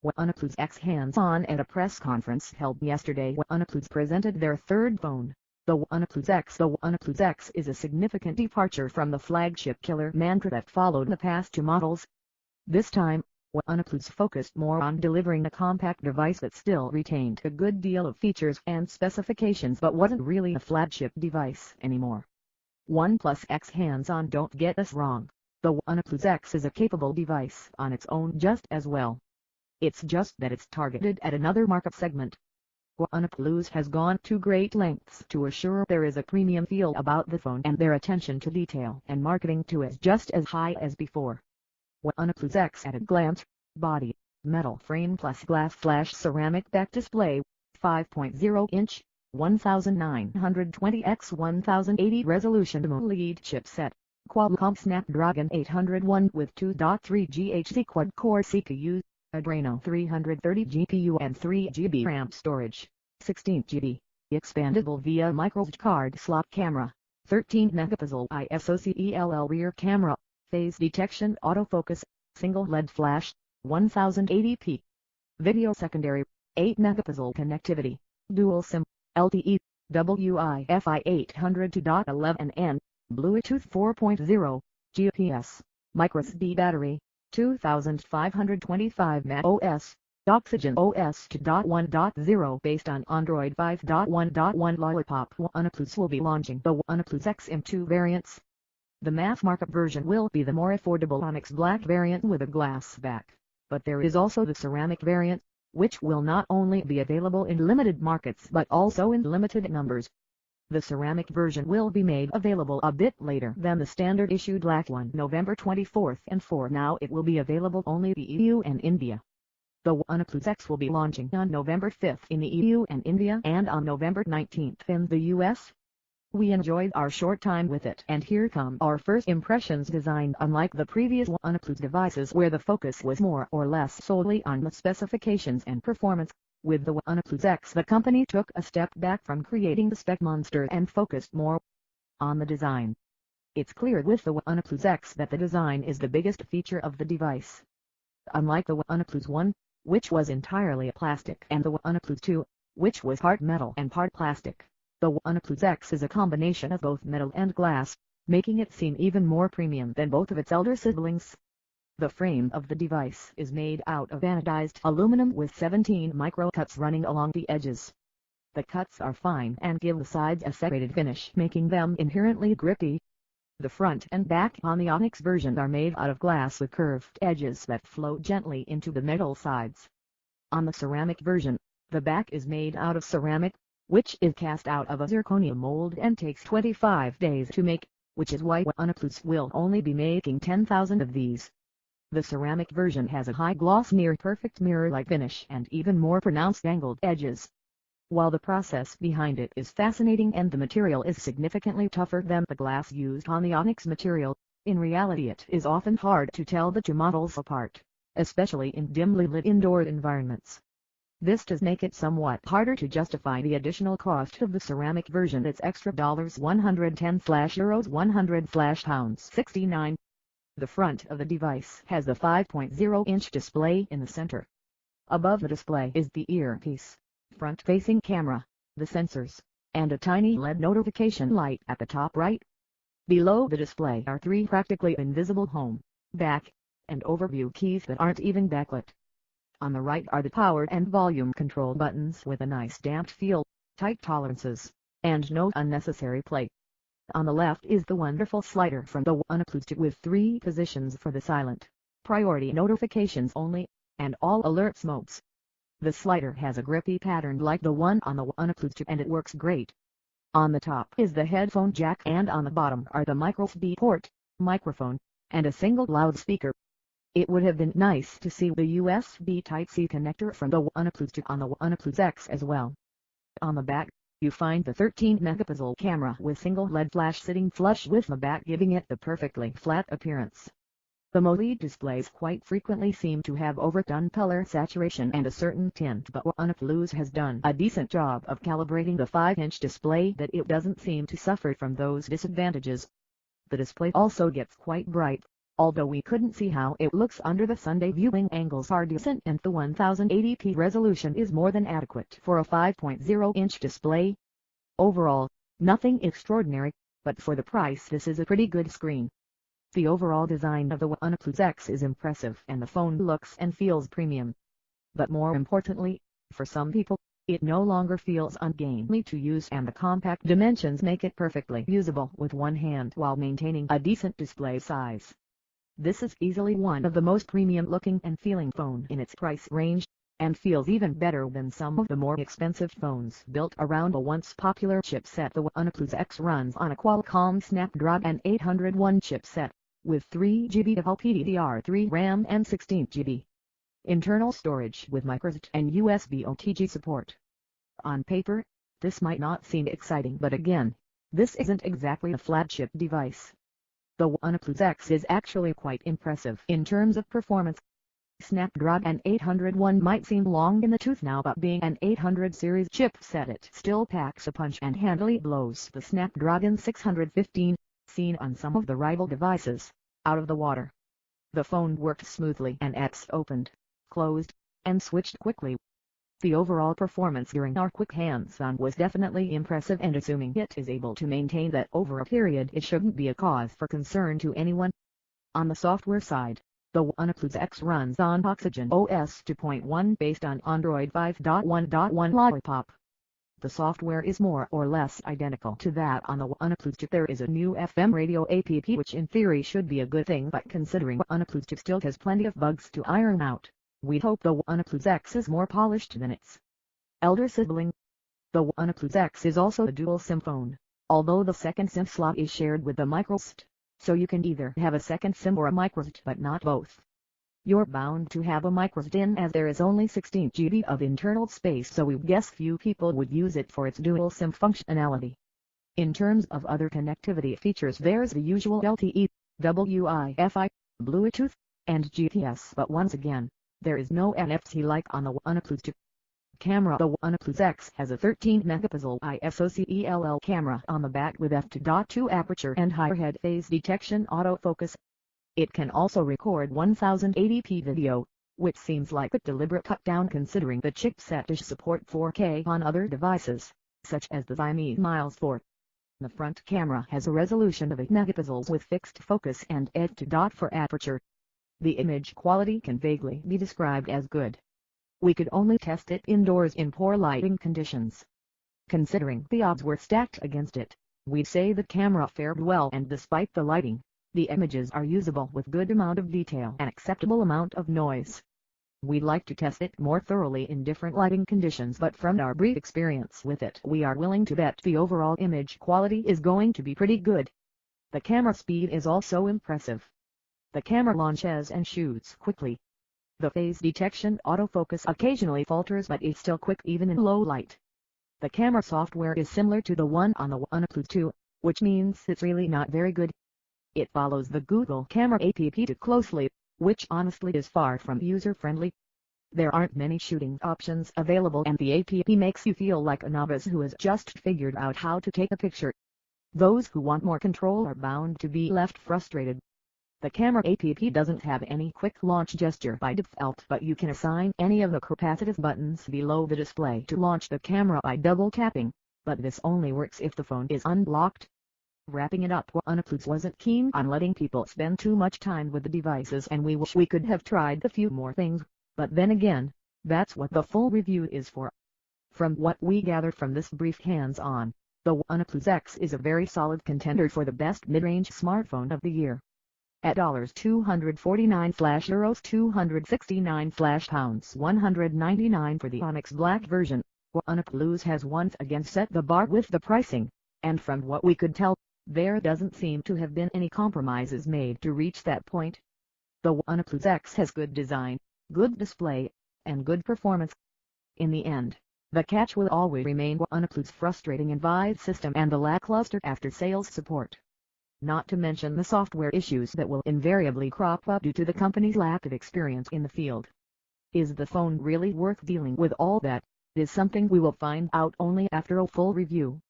OnePlus X hands-on at a press conference held yesterday. OnePlus presented their third phone, the OnePlus X. The OnePlus X is a significant departure from the flagship killer mantra that followed the past two models. This time, OnePlus focused more on delivering a compact device that still retained a good deal of features and specifications but wasn't really a flagship device anymore. OnePlus X hands-on. Don't get us wrong, the OnePlus X is a capable device on its own just as well. It's just that it's targeted at another market segment. OnePlus has gone to great lengths to assure there is a premium feel about the phone, and their attention to detail and marketing to it is just as high as before. OnePlus X at a glance: body, metal frame plus glass/ceramic back display, 5.0-inch, 1920 x 1080 resolution AMOLED chipset, Qualcomm Snapdragon 801 with 2.3 GHz quad-core CPU, Adreno 330 GPU and 3 GB RAM storage, 16 GB, expandable via microSD card slot camera, 13 megapixel ISO CELL rear camera, phase detection autofocus, single LED flash, 1080p. Video secondary, 8 megapixel connectivity, dual SIM, LTE, Wi-Fi 802 2.11 and Bluetooth 4.0, GPS, microSD battery, 2525 macOS, Oxygen OS 2.1.0 based on Android 5.1.1 Lollipop. OnePlus will be launching the OnePlus X in two variants. The mass market version will be the more affordable Onyx Black variant with a glass back, but there is also the ceramic variant, which will not only be available in limited markets but also in limited numbers. The ceramic version will be made available a bit later than the standard issue black one, November 24th, and for now it will be available only in the EU and India. The OnePlus X will be launching on November 5th in the EU and India and on November 19th in the US. We enjoyed our short time with it, and here come our first impressions. Designed unlike the previous OnePlus devices where the focus was more or less solely on the specifications and performance, with the OnePlus X the company took a step back from creating the spec monster and focused more on the design. It's clear with the OnePlus X that the design is the biggest feature of the device. Unlike the OnePlus 1, which was entirely plastic, and the OnePlus 2, which was part metal and part plastic, the OnePlus X is a combination of both metal and glass, making it seem even more premium than both of its elder siblings. The frame of the device is made out of anodized aluminum with 17 micro cuts running along the edges. The cuts are fine and give the sides a separated finish, making them inherently grippy. The front and back on the Onyx version are made out of glass with curved edges that flow gently into the metal sides. On the ceramic version, the back is made out of ceramic, which is cast out of a zirconia mold and takes 25 days to make, which is why OnePlus will only be making 10,000 of these. The ceramic version has a high-gloss near-perfect mirror-like finish and even more pronounced angled edges. While the process behind it is fascinating and the material is significantly tougher than the glass used on the Onyx material, in reality it is often hard to tell the two models apart, especially in dimly lit indoor environments. This does make it somewhat harder to justify the additional cost of the ceramic version. It's extra $110/euros 100/pounds 69. The front of the device has the 5.0-inch display in the center. Above the display is the earpiece, front-facing camera, the sensors, and a tiny LED notification light at the top right. Below the display are three practically invisible home, back, and overview keys that aren't even backlit. On the right are the power and volume control buttons with a nice damped feel, tight tolerances, and no unnecessary play. On the left is the wonderful slider from the OnePlus 2 with 3 positions for the silent, priority notifications only, and all alerts modes. The slider has a grippy pattern like the one on the OnePlus 2 and it works great. On the top is the headphone jack and on the bottom are the microSD port, microphone, and a single loudspeaker. It would have been nice to see the USB Type-C connector from the OnePlus 2 on the OnePlus X as well. On the back, you find the 13 megapixel camera with single LED flash sitting flush with the back, giving it the perfectly flat appearance. The AMOLED displays quite frequently seem to have overdone color saturation and a certain tint, but OnePlus has done a decent job of calibrating the 5-inch display that it doesn't seem to suffer from those disadvantages. The display also gets quite bright, although we couldn't see how it looks under the Sunday viewing angles are decent and the 1080p resolution is more than adequate for a 5.0-inch display. Overall, nothing extraordinary, but for the price this is a pretty good screen. The overall design of the OnePlus X is impressive and the phone looks and feels premium. But more importantly, for some people, it no longer feels ungainly to use and the compact dimensions make it perfectly usable with one hand while maintaining a decent display size. This is easily one of the most premium looking and feeling phone in its price range, and feels even better than some of the more expensive phones built around a once popular chipset. The OnePlus X runs on a Qualcomm Snapdragon 801 chipset, with 3GB of LPDDR3 RAM and 16GB internal storage with microSD and USB OTG support. On paper, this might not seem exciting, but again, this isn't exactly a flagship device. The OnePlus X is actually quite impressive in terms of performance. Snapdragon 801 might seem long in the tooth now, but being an 800 series chipset it still packs a punch and handily blows the Snapdragon 615, seen on some of the rival devices, out of the water. The phone worked smoothly and X opened, closed, and switched quickly. The overall performance during our quick hands-on was definitely impressive, and assuming it is able to maintain that over a period it shouldn't be a cause for concern to anyone. On the software side, the OnePlus X runs on Oxygen OS 2.1 based on Android 5.1.1 Lollipop. The software is more or less identical to that on the OnePlus 2. There is a new FM radio app which in theory should be a good thing, but considering OnePlus 2 still has plenty of bugs to iron out, we hope the OnePlus X is more polished than its elder sibling. The OnePlus X is also a dual SIM phone, although the second SIM slot is shared with the microSD, so you can either have a second SIM or a microSD but not both. You're bound to have a microSD in as there is only 16GB of internal space, so we guess few people would use it for its dual SIM functionality. In terms of other connectivity features, there's the usual LTE, Wi-Fi, Bluetooth, and GPS, but once again, there is no NFC like on the OnePlus 2. Camera: the OnePlus X has a 13-megapixel ISOCELL camera on the back with f2.2 aperture and higher head phase detection autofocus. It can also record 1080p video, which seems like a deliberate cut down considering the chipset does support 4K on other devices, such as the Xiaomi Miles 4. The front camera has a resolution of 8 megapixels with fixed focus and f2.4 aperture. The image quality can vaguely be described as good. We could only test it indoors in poor lighting conditions. Considering the odds were stacked against it, we'd say the camera fared well, and despite the lighting, the images are usable with good amount of detail and acceptable amount of noise. We'd like to test it more thoroughly in different lighting conditions, but from our brief experience with it, we are willing to bet the overall image quality is going to be pretty good. The camera speed is also impressive. The camera launches and shoots quickly. The phase detection autofocus occasionally falters, but it's still quick even in low light. The camera software is similar to the one on the OnePlus 2, which means it's really not very good. It follows the Google Camera app too closely, which honestly is far from user-friendly. There aren't many shooting options available, and the app makes you feel like a novice who has just figured out how to take a picture. Those who want more control are bound to be left frustrated. The camera app doesn't have any quick launch gesture by default, but you can assign any of the capacitive buttons below the display to launch the camera by double tapping, but this only works if the phone is unlocked. Wrapping it up, OnePlus wasn't keen on letting people spend too much time with the devices, and we wish we could have tried a few more things, but then again, that's what the full review is for. From what we gathered from this brief hands-on, the OnePlus X is a very solid contender for the best mid-range smartphone of the year. At $249/euros 269/pounds 199 for the Onyx Black version, OnePlus has once again set the bar with the pricing, and from what we could tell, there doesn't seem to have been any compromises made to reach that point. The OnePlus X has good design, good display, and good performance. In the end, the catch will always remain OnePlus' frustrating invoice system and the lackluster after-sales support. Not to mention the software issues that will invariably crop up due to the company's lack of experience in the field. Is the phone really worth dealing with all that? Is something we will find out only after a full review.